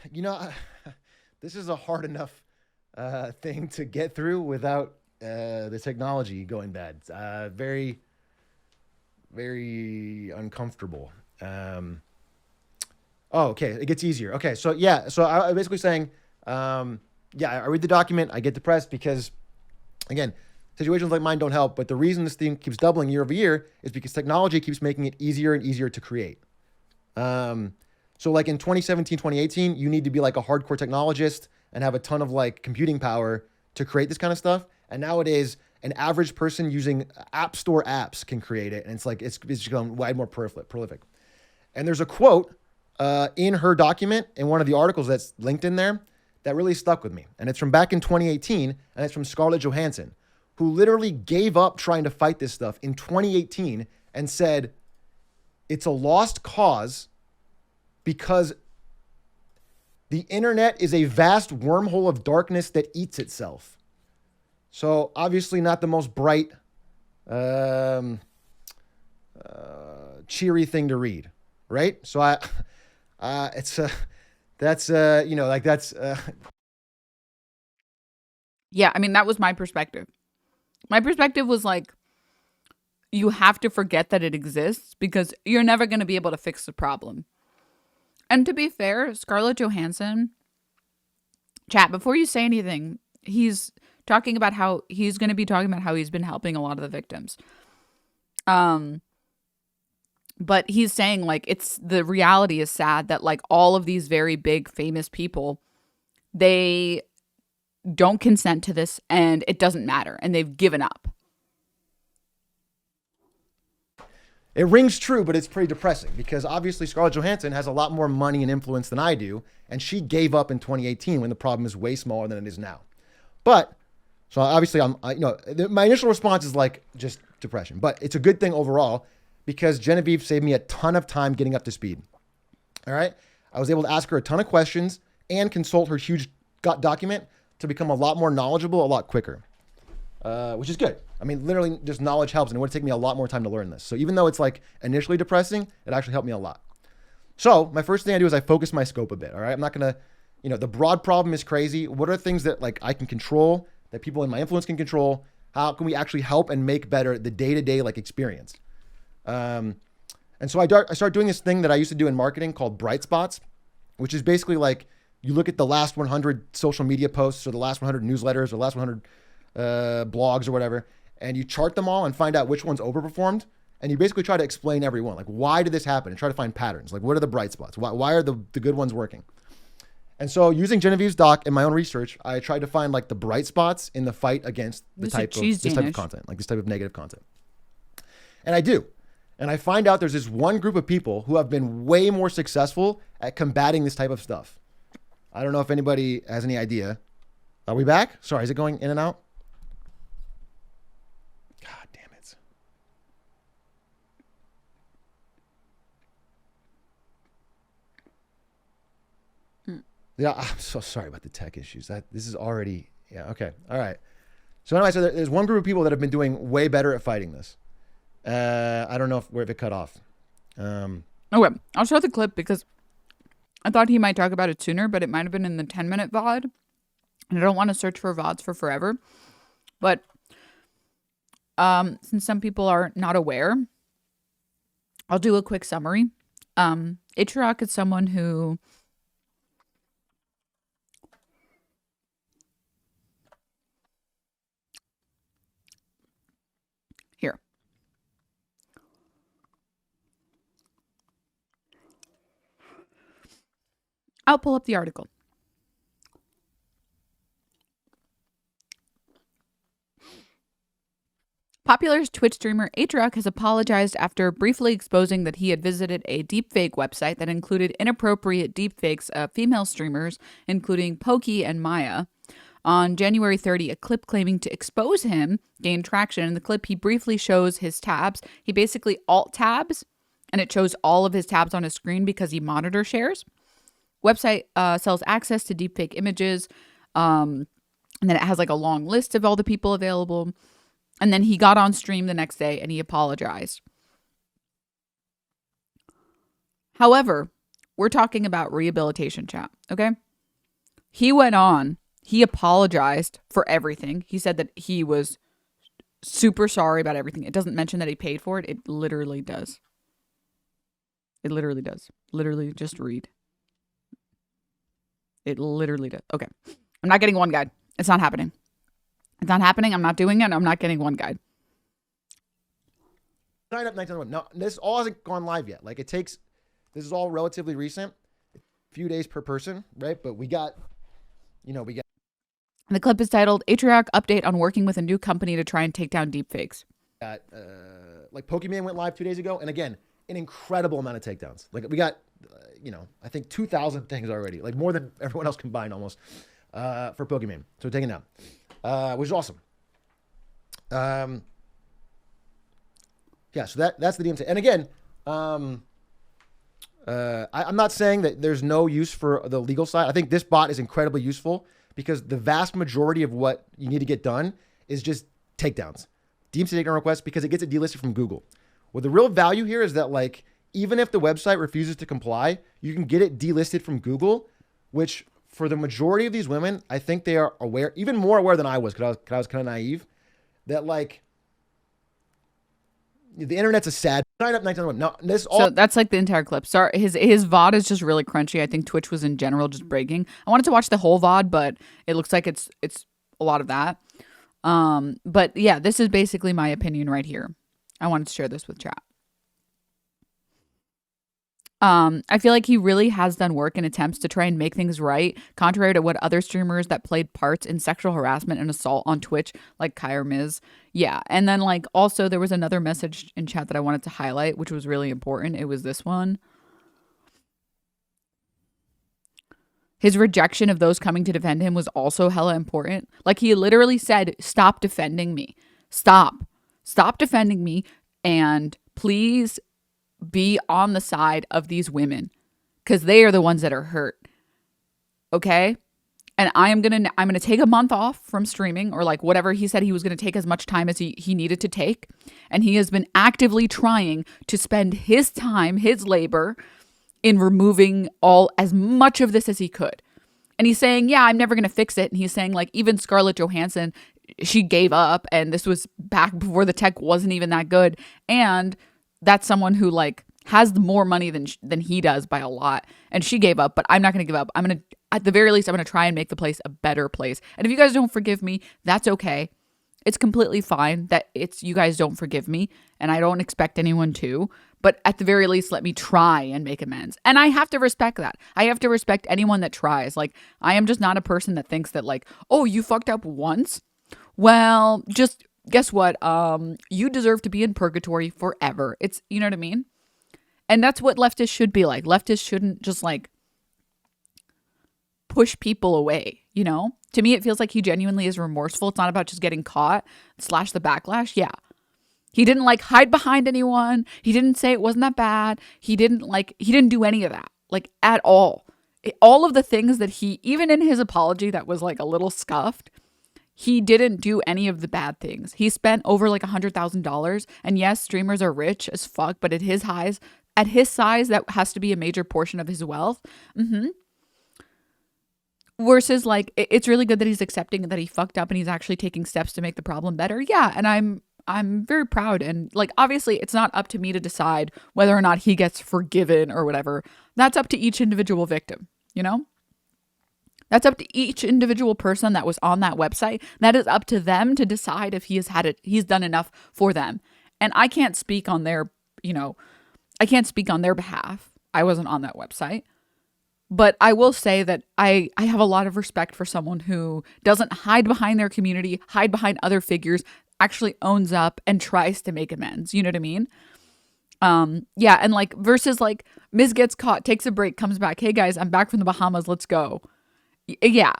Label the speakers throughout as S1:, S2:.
S1: You know, this is a hard enough thing to get through without the technology going bad. It's, very, very uncomfortable. Um, oh, okay. It gets easier. Okay. So, yeah. So, I'm basically saying, yeah, I read the document. I get depressed because, again, situations like mine don't help. But the reason this thing keeps doubling year over year is because technology keeps making it easier and easier to create. Um, so like in 2017, 2018, you need to be like a hardcore technologist and have a ton of like computing power to create this kind of stuff. And nowadays, an average person using app store apps can create it. And it's like, it's become wide more prolific. And there's a quote in her document in one of the articles that's linked in there that really stuck with me. And it's from back in 2018, and it's from Scarlett Johansson, who literally gave up trying to fight this stuff in 2018 and said, it's a lost cause because the internet is a vast wormhole of darkness that eats itself. So obviously not the most bright, um, cheery thing to read, right? So it's that's you know, like that's
S2: Yeah, I mean, that was my perspective. My perspective was like, you have to forget that it exists because you're never going to be able to fix the problem. And to be fair, Scarlett Johansson, chat, before you say anything, he's talking about how he's going to be talking about how he's been helping a lot of the victims. Um, but he's saying like it's the reality is sad that like all of these very big famous people, they don't consent to this and it doesn't matter and they've given up.
S1: it rings true, but it's pretty depressing because obviously Scarlett Johansson has a lot more money and influence than I do, and she gave up in 2018 when the problem is way smaller than it is now. But so obviously my initial response is like just depression, but it's a good thing overall because Genevieve saved me a ton of time getting up to speed. All right, I was able to ask her a ton of questions and consult her huge document to become a lot more knowledgeable a lot quicker, which is good. I mean, literally, just knowledge helps, and it would take me a lot more time to learn this. So even though it's like initially depressing, it actually helped me a lot. So my first thing I do is I focus my scope a bit. All right, I'm not gonna, the broad problem is crazy. What are things that like I can control, that people in my influence can control? How can we actually help and make better the day-to-day like experience? Um, and so I start doing this thing that I used to do in marketing called bright spots, which is basically like you look at the last 100 social media posts or the last 100 newsletters or the last 100 blogs or whatever, and you chart them all and find out which ones overperformed. And you basically try to explain every one. Like, why did this happen? And try to find patterns. Like, what are the bright spots? Why are the good ones working? And so using Genevieve's doc and my own research, I tried to find like the bright spots in the fight against
S2: This is cheese
S1: this type of
S2: Danish.
S1: content, like this type of negative content. And I do. And I find out there's this one group of people who have been way more successful at combating this type of stuff. I don't know if anybody has any idea. Are we back? Sorry, is it going in and out? God damn it. Yeah, I'm so sorry about the tech issues. This is already, yeah, okay. All right. So anyway, so there's one group of people that have been doing way better at fighting this. I don't know where it cut off.
S2: Okay, I'll show the clip because I thought he might talk about it sooner, but it might have been in the 10-minute VOD. And I don't want to search for VODs for forever. But since some people are not aware, I'll do a quick summary. Atrioc is someone who here. I'll pull up the article. Popular Twitch streamer Atrioc has apologized after briefly exposing that he had visited a deepfake website that included inappropriate deepfakes of female streamers, including Pokey and Maya. On January 30, a clip claiming to expose him gained traction. In the clip, he briefly shows his tabs. He basically alt tabs, and it shows all of his tabs on his screen because he monitor shares. Website sells access to deepfake images, and then it has like a long list of all the people available. And then he got on stream the next day and he apologized. However, we're talking about rehabilitation chat, okay? He went on, he apologized for everything. He said that he was super sorry about everything. It doesn't mention that he paid for it. It literally does. It literally does. Literally, just read. It literally does. Okay. I'm not getting one guide. It's not happening. It's not happening. I'm not doing it. I'm not getting one guide.
S1: Sign up 1991. No, this all hasn't gone live yet. Like, it takes, this is all relatively recent, a few days per person, right? But we got.
S2: The clip is titled Atrioc Update on Working with a New Company to Try and Take Down Deepfakes.
S1: Like, Pokemon went live 2 days ago. And again, an incredible amount of takedowns. Like, we got, I think 2,000 things already. Like, more than everyone else combined almost for Pokemon. So we're taking down, which is awesome. Yeah, so that's the DMT. And again, I'm not saying that there's no use for the legal side. I think this bot is incredibly useful because the vast majority of what you need to get done is just takedowns. DMT takedown requests, because it gets it delisted from Google. Well, the real value here is that, like, even if the website refuses to comply, you can get it delisted from Google, which for the majority of these women, I think they are aware, even more aware than I was, because I was kind of naive, that, like, the internet's a sad. Sign up 1991. No, this all.
S2: So that's like the entire clip. Sorry, his VOD is just really crunchy. I think Twitch was in general just breaking. I wanted to watch the whole VOD, but it looks like it's a lot of that. But yeah, this is basically my opinion right here. I wanted to share this with chat. I feel like he really has done work in attempts to try and make things right, contrary to what other streamers that played parts in sexual harassment and assault on Twitch, like Kyra Miz. Yeah. And then, like, also there was another message in chat that I wanted to highlight, which was really important. It was this one. His rejection of those coming to defend him was also hella important. Like, he literally said, stop defending me. Stop defending me. And please be on the side of these women, because they are the ones that are hurt. Okay. And I'm going to take a month off from streaming, or like whatever he said. He was going to take as much time as he needed to take. And he has been actively trying to spend his time, his labor, in removing as much of this as he could. And he's saying, yeah, I'm never going to fix it. And he's saying, like, even Scarlett Johansson, she gave up, and this was back before the tech wasn't even that good. And that's someone who, like, has more money than he does by a lot. And she gave up, but I'm not going to give up. At the very least, I'm going to try and make the place a better place. And if you guys don't forgive me, that's okay. It's completely fine that you guys don't forgive me, and I don't expect anyone to. But at the very least, let me try and make amends. And I have to respect that. I have to respect anyone that tries. Like, I am just not a person that thinks that, like, oh, you fucked up once? Well, just guess what? You deserve to be in purgatory forever. It's, you know what I mean? And that's what leftists should be like. Leftists shouldn't just, like, push people away, you know? To me, it feels like he genuinely is remorseful. It's not about just getting caught / the backlash. Yeah. He didn't, like, hide behind anyone. He didn't say it wasn't that bad. He didn't do any of that, like, at all. All of the things that even in his apology that was, like, a little scuffed, he didn't do any of the bad things. He spent over, like, $100,000. And yes, streamers are rich as fuck, but at his size, that has to be a major portion of his wealth. Versus, like, it's really good that he's accepting that he fucked up and he's actually taking steps to make the problem better. Yeah, and I'm very proud. And, like, obviously it's not up to me to decide whether or not he gets forgiven or whatever. That's up to each individual victim, you know? That's up to each individual person that was on that website. That is up to them to decide if he's done enough for them. And I can't speak on their behalf. I wasn't on that website. But I will say that I have a lot of respect for someone who doesn't hide behind their community, hide behind other figures, actually owns up and tries to make amends. You know what I mean? Yeah. And, like, versus, like, Miz gets caught, takes a break, comes back. Hey guys, I'm back from the Bahamas. Let's go. Yeah.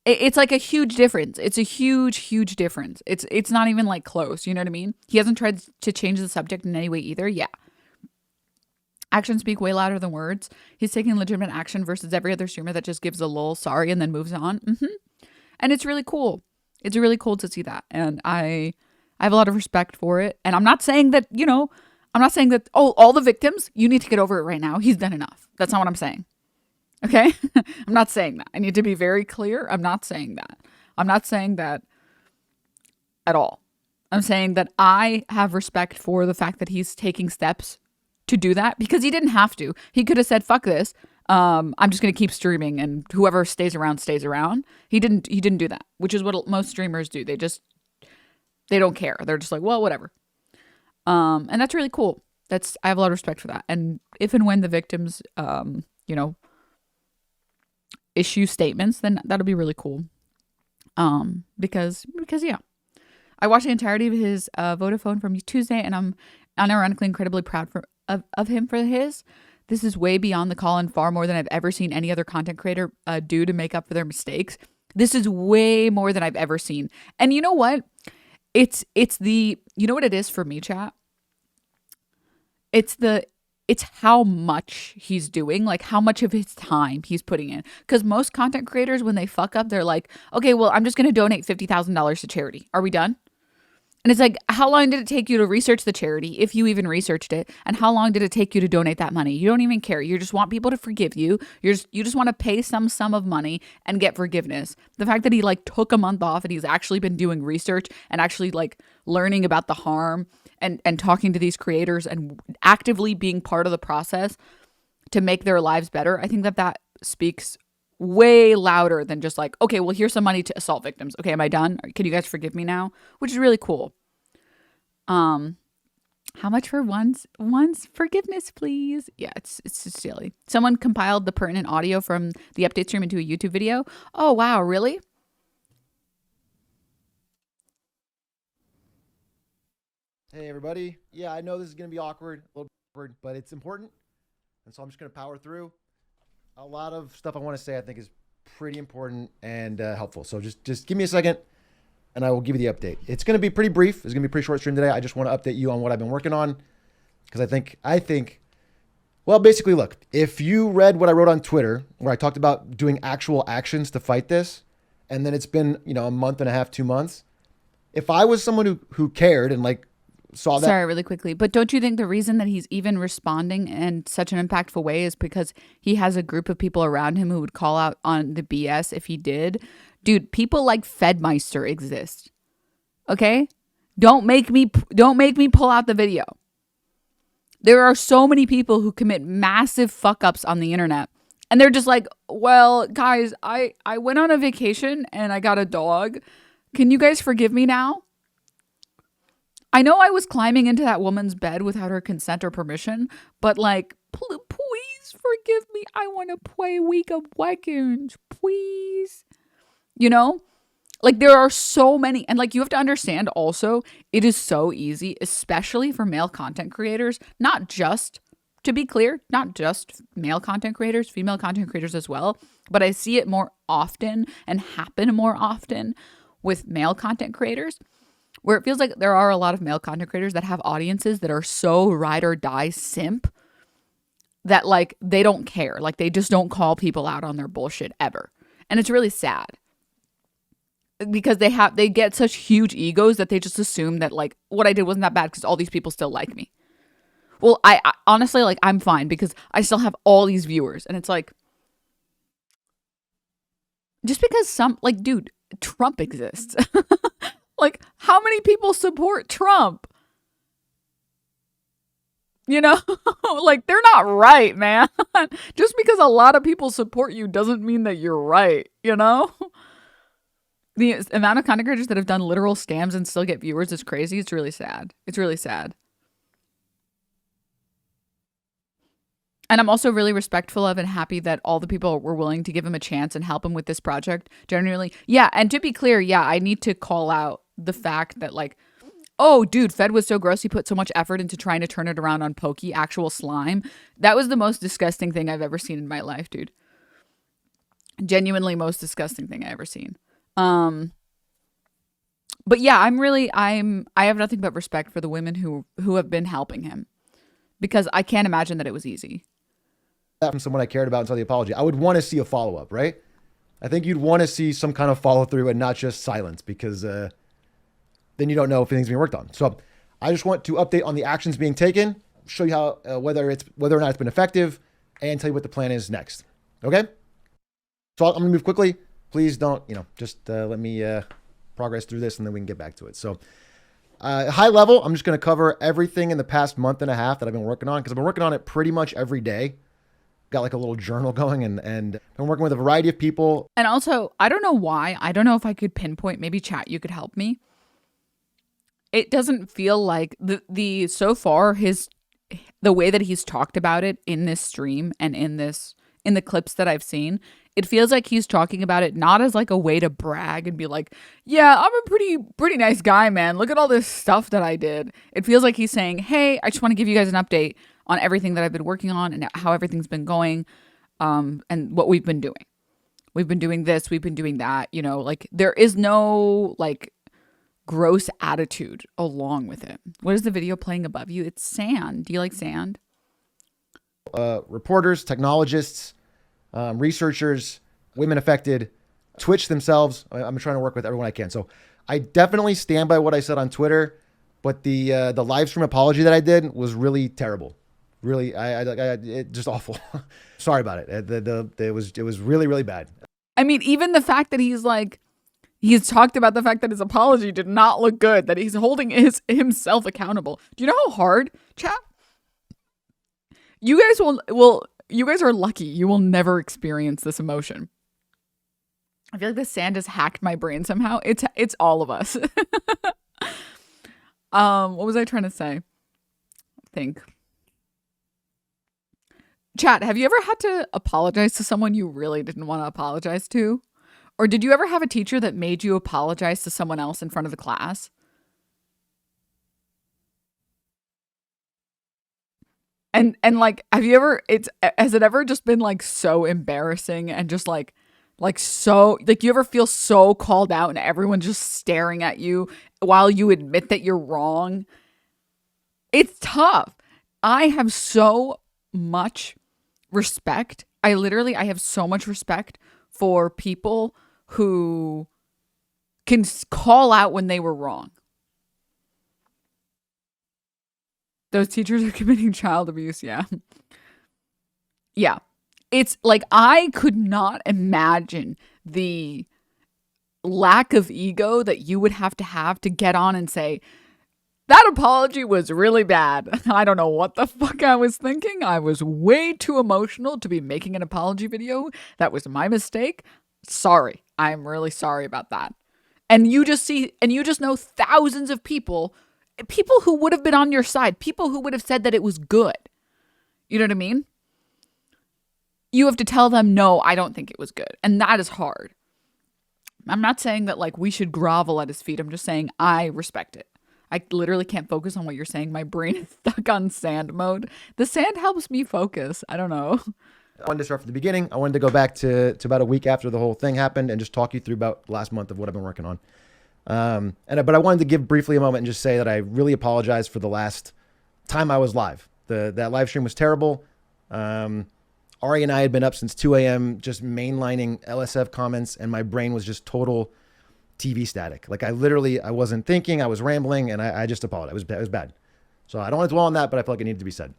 S2: It's like a huge difference. It's a huge, huge difference. It's not even, like, close. You know what I mean? He hasn't tried to change the subject in any way either. Yeah. Actions speak way louder than words. He's taking legitimate action versus every other streamer that just gives a lol sorry and then moves on. And it's really cool. It's really cool to see that. And I have a lot of respect for it. And I'm not saying that, you know, I'm not saying that, oh, all the victims, you need to get over it right now. He's done enough. That's not what I'm saying. Okay? I'm not saying that. I need to be very clear. I'm not saying that. I'm not saying that at all. I'm saying that I have respect for the fact that he's taking steps to do that because he didn't have to. He could have said, fuck this. I'm just going to keep streaming and whoever stays around, stays around. He didn't do that, which is what most streamers do. They don't care. They're just like, well, whatever. And that's really cool. I have a lot of respect for that. And if and when the victims, issue statements, then that'll be really cool. Because yeah, I watched the entirety of his Vodafone from Tuesday, and I'm unironically incredibly proud of him for his. This is way beyond the call and far more than I've ever seen any other content creator do to make up for their mistakes. This is way more than I've ever seen. And you know what? It's you know what it is for me, chat? It's how much he's doing, like how much of his time he's putting in. Because most content creators, when they fuck up, they're like, okay, well, I'm just going to donate $50,000 to charity. Are we done? And it's like, how long did it take you to research the charity, if you even researched it? And how long did it take you to donate that money? You don't even care. You just want people to forgive you. You just want to pay some sum of money and get forgiveness. The fact that he like took a month off and he's actually been doing research and actually like learning about the harm and talking to these creators and actively being part of the process to make their lives better. I think that speaks way louder than just like, okay, well, here's some money to assault victims. Okay, am I done? Can you guys forgive me now? Which is really cool. How much for one's forgiveness, please? Yeah, it's just silly. Someone compiled the pertinent audio from the update stream into a YouTube video. Oh, wow, really?
S1: Hey, everybody. Yeah, I know this is going to be awkward, a little awkward, but it's important. And so I'm just going to power through. A lot of stuff I want to say I think is pretty important and helpful. So just give me a second and I will give you the update. It's going to be pretty brief. It's going to be a pretty short stream today. I just want to update you on what I've been working on because I think, well, basically, look, if you read what I wrote on Twitter where I talked about doing actual actions to fight this, and then it's been, a month and a half, 2 months, if I was someone who cared and like saw that.
S2: Sorry, really quickly, but don't you think the reason that he's even responding in such an impactful way is because he has a group of people around him who would call out on the BS if he did? Dude, people like Fedmeister exist. Okay? Don't make me pull out the video. There are so many people who commit massive fuck ups on the internet. And they're just like, well, guys, I went on a vacation and I got a dog. Can you guys forgive me now? I know I was climbing into that woman's bed without her consent or permission, but like, please forgive me. I want to play Week of Legends, please. Like there are so many, and like you have to understand also, it is so easy, especially for male content creators, not just, to be clear, not just male content creators, female content creators as well, but I see it more often and happen more often with male content creators, where it feels like there are a lot of male content creators that have audiences that are so ride or die simp that like they don't care. Like they just don't call people out on their bullshit ever. And it's really sad because they get such huge egos that they just assume that like what I did wasn't that bad because all these people still like me. Well, I honestly, like, I'm fine because I still have all these viewers. And it's like, just because dude, Trump exists. Like, how many people support Trump? Like, they're not right, man. Just because a lot of people support you doesn't mean that you're right, The amount of content creators that have done literal scams and still get viewers is crazy. It's really sad. It's really sad. And I'm also really respectful of and happy that all the people were willing to give him a chance and help him with this project. Generally, yeah. And to be clear, yeah, I need to call out the fact that like, oh, dude, Fed was so gross. He put so much effort into trying to turn it around on Pokey, actual slime. That was the most disgusting thing I've ever seen in my life, dude. Genuinely most disgusting thing I ever seen. But yeah, I have nothing but respect for the women who have been helping him because I can't imagine that it was easy.
S1: From someone I cared about until the apology, I would want to see a follow-up, right? I think you'd want to see some kind of follow-through and not just silence because then you don't know if anything's being worked on. So I just want to update on the actions being taken, show you how whether or not it's been effective, and tell you what the plan is next. Okay? So I'm gonna move quickly. Please don't, just let me progress through this and then we can get back to it. So high level, I'm just gonna cover everything in the past month and a half that I've been working on, because I've been working on it pretty much every day. Got like a little journal going, and I'm working with a variety of people.
S2: And also, I don't know why. I don't know if I could pinpoint. Maybe chat, you could help me. It doesn't feel like the so far the way that he's talked about it in this stream and in the clips that I've seen, it feels like he's talking about it not as like a way to brag and be like, yeah, I'm a pretty nice guy, man. Look at all this stuff that I did. It feels like he's saying, hey, I just want to give you guys an update on everything that I've been working on and how everything's been going, and what we've been doing. We've been doing this, we've been doing that, like there is no like gross attitude along with it. What is the video playing above you? It's sand. Do you like sand?
S1: Reporters, technologists, researchers, women affected, Twitch themselves. I'm trying to work with everyone I can. So I definitely stand by what I said on Twitter, but the live stream apology that I did was really terrible. Really, it just awful. Sorry about it. It was really, really bad.
S2: I mean, even the fact that he's talked about the fact that his apology did not look good, that he's holding himself accountable. Do you know how hard, chat? You guys are lucky. You will never experience this emotion. I feel like the sand has hacked my brain somehow. It's all of us. What was I trying to say? Think. Chat, have you ever had to apologize to someone you really didn't want to apologize to? Or did you ever have a teacher that made you apologize to someone else in front of the class? And like, have you ever, has it ever just been like so embarrassing and just like so, like you ever feel so called out and everyone's just staring at you while you admit that you're wrong? It's tough. I have so much respect. I have so much respect for people who can call out when they were wrong. Those teachers are committing child abuse. Yeah. Yeah. It's like, I could not imagine the lack of ego that you would have to get on and say, that apology was really bad. I don't know what the fuck I was thinking. I was way too emotional to be making an apology video. That was my mistake. Sorry. I'm really sorry about that. And you just know thousands of people who would have been on your side, people who would have said that it was good. You know what I mean? You have to tell them, no, I don't think it was good. And that is hard. I'm not saying that like we should grovel at his feet. I'm just saying I respect it. I literally can't focus on what you're saying. My brain is stuck on sand mode. The sand helps me focus. I don't know.
S1: I wanted to start from the beginning. I wanted to go back to about a week after the whole thing happened and just talk you through about the last month of what I've been working on. But I wanted to give briefly a moment and just say that I really apologize for the last time I was live. That live stream was terrible. Ari and I had been up since 2 a.m. just mainlining LSF comments, and my brain was just total TV static. Like I wasn't thinking, I was rambling, and I just apologized. It was bad. So I don't want to dwell on that, but I feel like it needed to be said.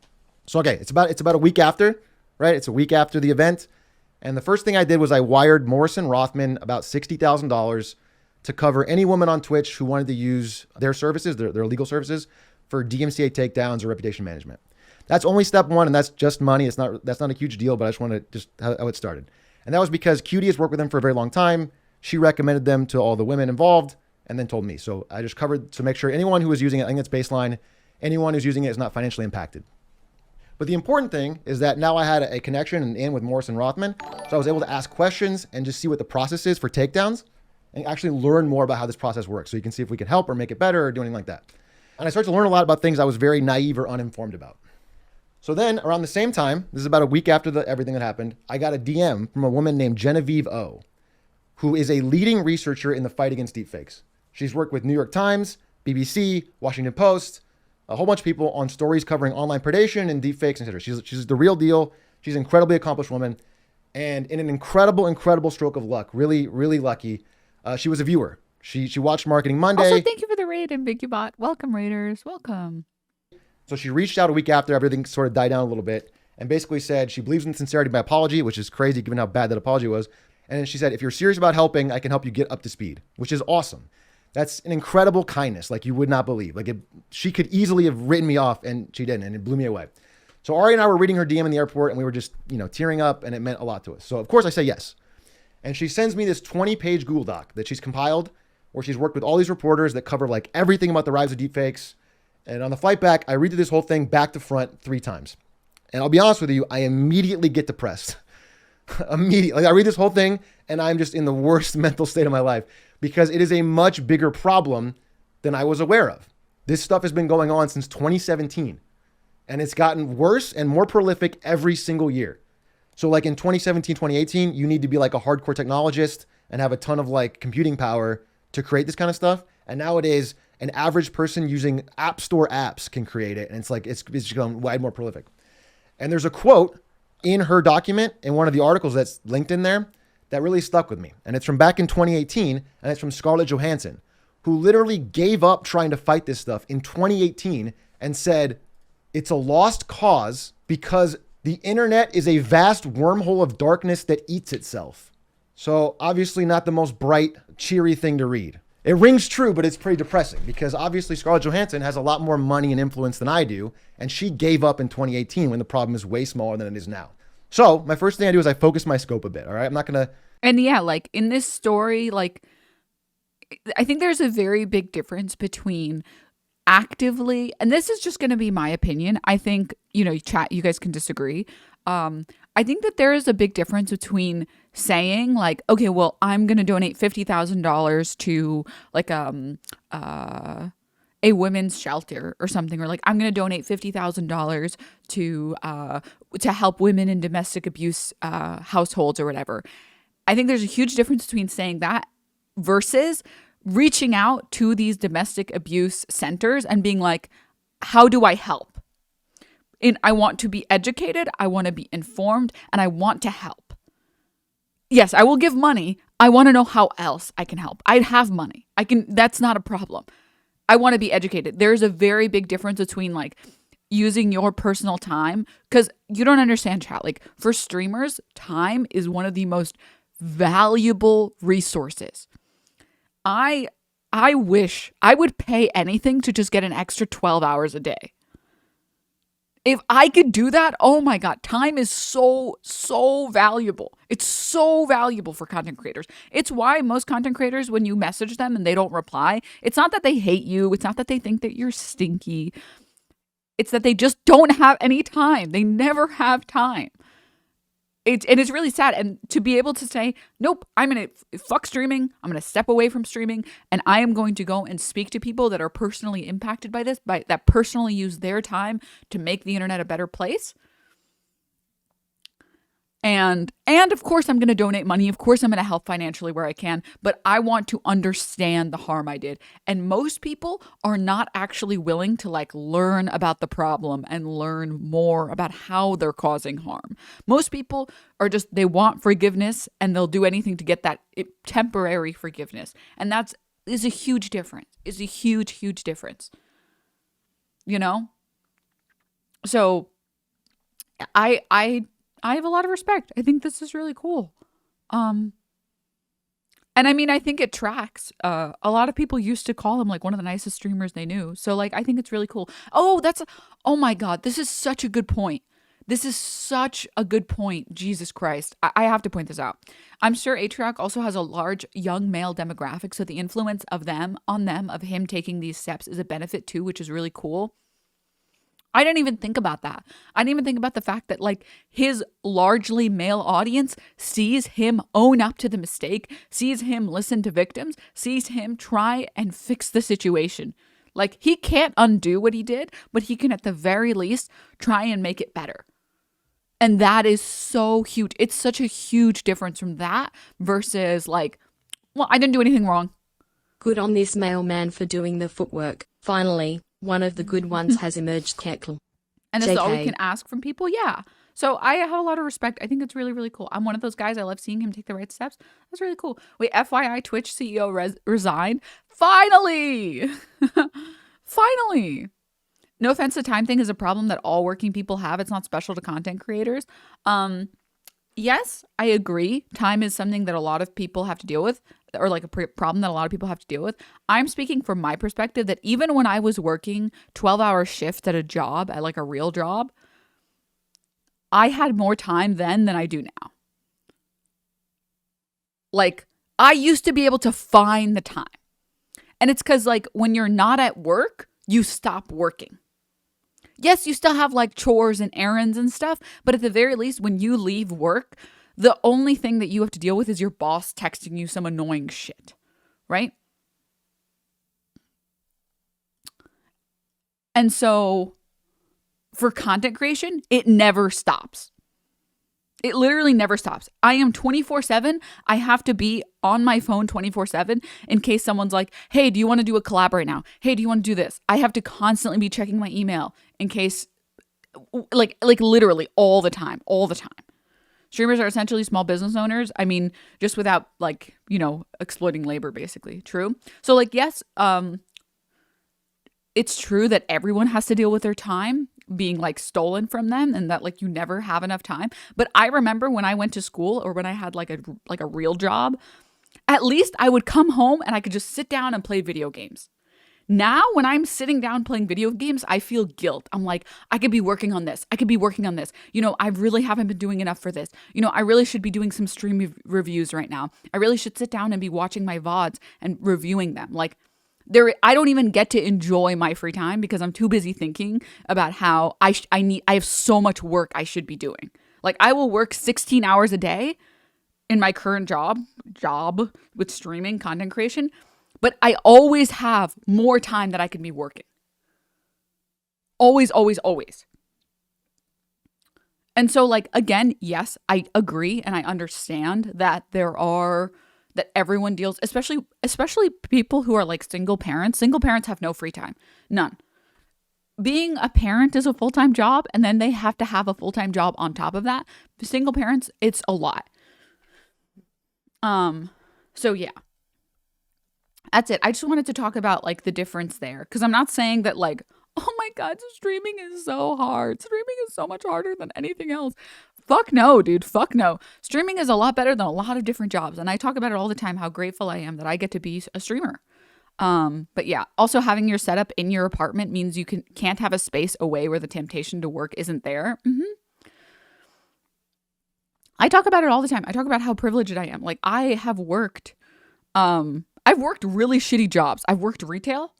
S1: So, okay, it's about a week after, right? It's a week after the event. And the first thing I did was I wired Morrison Rothman about $60,000 to cover any woman on Twitch who wanted to use their services, their legal services, for DMCA takedowns or reputation management. That's only step one, and that's just money. That's not a huge deal, but I just want to just how it started. And that was because Cutie has worked with them for a very long time. She recommended them to all the women involved and then told me. So I just covered to make sure anyone who is using it, I think that's baseline, anyone who's using it is not financially impacted. But the important thing is that now I had a connection and in with Morrison Rothman. So I was able to ask questions and just see what the process is for takedowns and actually learn more about how this process works. So you can see if we can help or make it better or do anything like that. And I started to learn a lot about things I was very naive or uninformed about. So then around the same time, this is about a week after everything that happened, I got a DM from a woman named Genevieve O, who is a leading researcher in the fight against deepfakes. She's worked with New York Times, BBC, Washington Post, a whole bunch of people on stories covering online predation and deepfakes, etc. She's the real deal. She's an incredibly accomplished woman. And in an incredible stroke of luck, really, really lucky, she was a viewer. She watched Marketing Monday.
S2: Also, thank you for the raid and BigUbot. Welcome, raiders. Welcome.
S1: So she reached out a week after everything sort of died down a little bit and basically said she believes in the sincerity of my apology, which is crazy given how bad that apology was. And then she said, if you're serious about helping, I can help you get up to speed, which is awesome. That's an incredible kindness, like you would not believe. She could easily have written me off, and she didn't, and it blew me away. So Ari and I were reading her DM in the airport, and we were just, tearing up, and it meant a lot to us. So of course I say yes. And she sends me this 20-page Google Doc that she's compiled, where she's worked with all these reporters that cover like everything about the rise of deepfakes. And on the flight back, I read through this whole thing back to front 3 times. And I'll be honest with you, I immediately get depressed. Immediately. I read this whole thing, and I'm just in the worst mental state of my life because it is a much bigger problem than I was aware of. This stuff has been going on since 2017, and it's gotten worse and more prolific every single year. So like in 2017, 2018, you need to be like a hardcore technologist and have a ton of like computing power to create this kind of stuff. And nowadays, an average person using App Store apps can create it. And it's become wide more prolific. And there's a quote in her document in one of the articles that's linked in there that really stuck with me. And it's from back in 2018, and it's from Scarlett Johansson, who literally gave up trying to fight this stuff in 2018 and said, it's a lost cause because the internet is a vast wormhole of darkness that eats itself. So obviously not the most bright, cheery thing to read. It rings true, but it's pretty depressing because obviously Scarlett Johansson has a lot more money and influence than I do. And she gave up in 2018 when the problem is way smaller than it is now. So my first thing I do is I focus my scope a bit. All right. I'm not going to.
S2: And yeah, like in this story, like I think there's a very big difference between actively, and this is just going to be my opinion. I think, chat, you guys can disagree. I think that there is a big difference between saying like, okay, well, I'm going to donate $50,000 to like a women's shelter or something, or like I'm going to donate $50,000 to help women in domestic abuse households or whatever. I think there's a huge difference between saying that versus reaching out to these domestic abuse centers and being like, how do I help? And I want to be educated, I want to be informed, and I want to help. Yes, I will give money. I want to know how else I can help. I have money. That's not a problem. I want to be educated. There's a very big difference between like using your personal time, because you don't understand, chat. Like for streamers, time is one of the most valuable resources. I wish I would pay anything to just get an extra 12 hours a day. If I could do that, oh my God, time is so valuable. It's so valuable for content creators. It's why most content creators, when you message them and they don't reply, it's not that they hate you. It's not that they think that you're stinky. It's that they just don't have any time. They never have time. It's really sad. And to be able to say, nope, I'm going to fuck streaming. I'm going to step away from streaming. And I am going to go and speak to people that are personally impacted by this, that personally use their time to make the internet a better place. And of course, I'm going to donate money. Of course, I'm going to help financially where I can. But I want to understand the harm I did. And most people are not actually willing to like learn about the problem and learn more about how they're causing harm. Most people are just, they want forgiveness and they'll do anything to get that temporary forgiveness. And is a huge difference. Is a huge difference. So I have a lot of respect. I think this is really cool. And I mean, I think it tracks. A lot of people used to call him like one of the nicest streamers they knew. So like, I think it's really cool. Oh my God, this is such a good point. This is such a good point. Jesus Christ. I have to point this out. I'm sure Atrioc also has a large young male demographic. So the influence of him taking these steps is a benefit too, which is really cool. I didn't even think about that. I didn't even think about the fact that like his largely male audience sees him own up to the mistake, sees him listen to victims, sees him try and fix the situation. Like he can't undo what he did, but he can at the very least try and make it better. And that is so huge. It's such a huge difference from that versus like, well, I didn't do anything wrong.
S3: Good on this mailman for doing the footwork. Finally, one of the good ones has emerged, Keckle.
S2: And this is all we can ask from people? Yeah. So I have a lot of respect. I think it's really, really cool. I'm one of those guys. I love seeing him take the right steps. That's really cool. Wait, FYI, Twitch CEO resigned. Finally! Finally! No offense, the time thing is a problem that all working people have. It's not special to content creators. Yes, I agree. Time is something that a lot of people have to deal with, or like a problem that a lot of people have to deal with. I'm speaking from my perspective that even when I was working 12-hour shifts at a job, at like a real job, I had more time then than I do now. Like, I used to be able to find the time. And it's because, like, when you're not at work, you stop working. Yes, you still have, like, chores and errands and stuff. But at the very least, when you leave work, the only thing that you have to deal with is your boss texting you some annoying shit. Right? And so for content creation, it never stops. It literally never stops. I am 24/7. I have to be on my phone 24/7 in case someone's like, hey, do you want to do a collab right now? Hey, do you want to do this? I have to constantly be checking my email in case, like literally all the time. Streamers are essentially small business owners. I mean, just without like, exploiting labor, basically. True. So like, yes, it's true that everyone has to deal with their time being like stolen from them and that like you never have enough time. But I remember when I went to school or when I had like a real job, at least I would come home and I could just sit down and play video games. Now, when I'm sitting down playing video games, I feel guilt. I'm like, I could be working on this. I really haven't been doing enough for this. I really should be doing some stream reviews right now. I really should sit down and be watching my VODs and reviewing them. Like, I don't even get to enjoy my free time because I'm too busy thinking about how I have so much work I should be doing. Like, I will work 16 hours a day in my current job with streaming content creation, but I always have more time that I can be working. Always, always, always. And so, like, again, yes, I agree and I understand that that everyone deals, especially people who are like single parents. Single parents have no free time. None. Being a parent is a full-time job, and then they have to have a full-time job on top of that. Single parents, it's a lot. So yeah. That's it. I just wanted to talk about like the difference there, because I'm not saying that like, oh my God, streaming is so hard. Streaming is so much harder than anything else. Fuck no, dude. Fuck no. Streaming is a lot better than a lot of different jobs. And I talk about it all the time, how grateful I am that I get to be a streamer. But yeah, also having your setup in your apartment means you can't have a space away where the temptation to work isn't there. I talk about it all the time. I talk about how privileged I am. Like, I have worked, I've worked really shitty jobs. I've worked retail.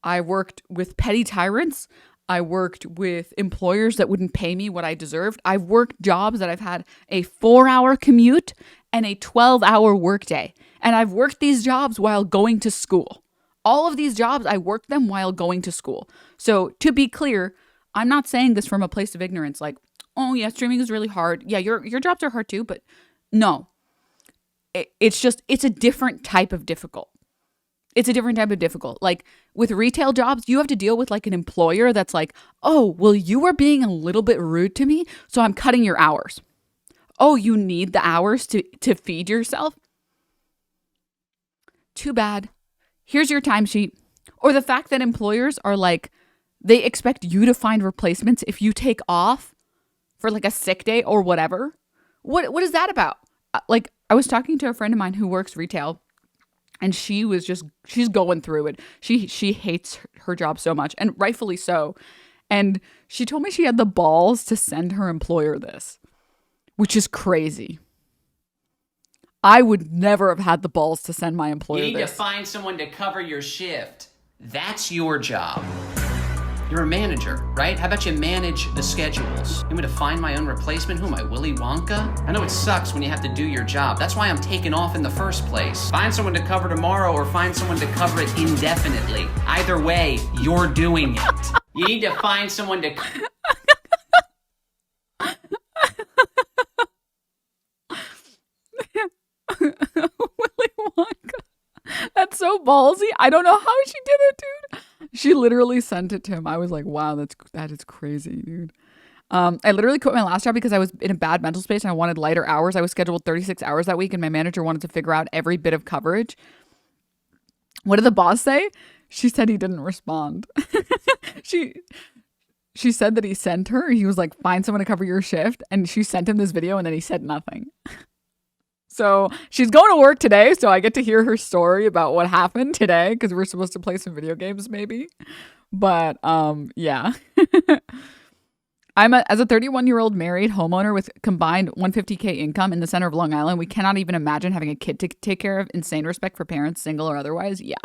S2: I worked with petty tyrants. I worked with employers that wouldn't pay me what I deserved. I've worked jobs that I've had a 4-hour commute and a 12-hour workday. And I've worked these jobs while going to school. All of these jobs, I worked them while going to school. So to be clear, I'm not saying this from a place of ignorance, like, oh yeah, streaming is really hard. Yeah, your jobs are hard too, but no. It's a different type of difficult. It's a different type of difficult. Like with retail jobs, you have to deal with like an employer that's like, oh, well, you are being a little bit rude to me, so I'm cutting your hours. Oh, you need the hours to feed yourself? Too bad. Here's your timesheet. Or the fact that employers are like, they expect you to find replacements if you take off for like a sick day or whatever. What is that about? Like, I was talking to a friend of mine who works retail, and she's going through it. She hates her job so much, and rightfully so. And she told me she had the balls to send her employer this, which is crazy. I would never have had the balls to send my employer this.
S4: You need to find someone to cover your shift. That's your job. You're a manager, right? How about you manage the schedules? You want me to find my own replacement? Who am I, Willy Wonka? I know it sucks when you have to do your job. That's why I'm taking off in the first place. Find someone to cover tomorrow or find someone to cover it indefinitely. Either way, you're doing it. You need to find someone to...
S2: Willy Wonka. That's so ballsy. I don't know how she did it, dude. She literally sent it to him. I was like, wow, that is crazy, dude. I literally quit my last job because I was in a bad mental space and I wanted lighter hours. I was scheduled 36 hours that week and my manager wanted to figure out every bit of coverage. What did the boss say? She said he didn't respond. She said that he sent her. He was like, find someone to cover your shift. And she sent him this video and then he said nothing. So she's going to work today. So I get to hear her story about what happened today because we're supposed to play some video games maybe. But yeah. As a 31-year-old married homeowner with combined 150K income in the center of Long Island, we cannot even imagine having a kid to take care of. Insane respect for parents, single or otherwise. Yeah.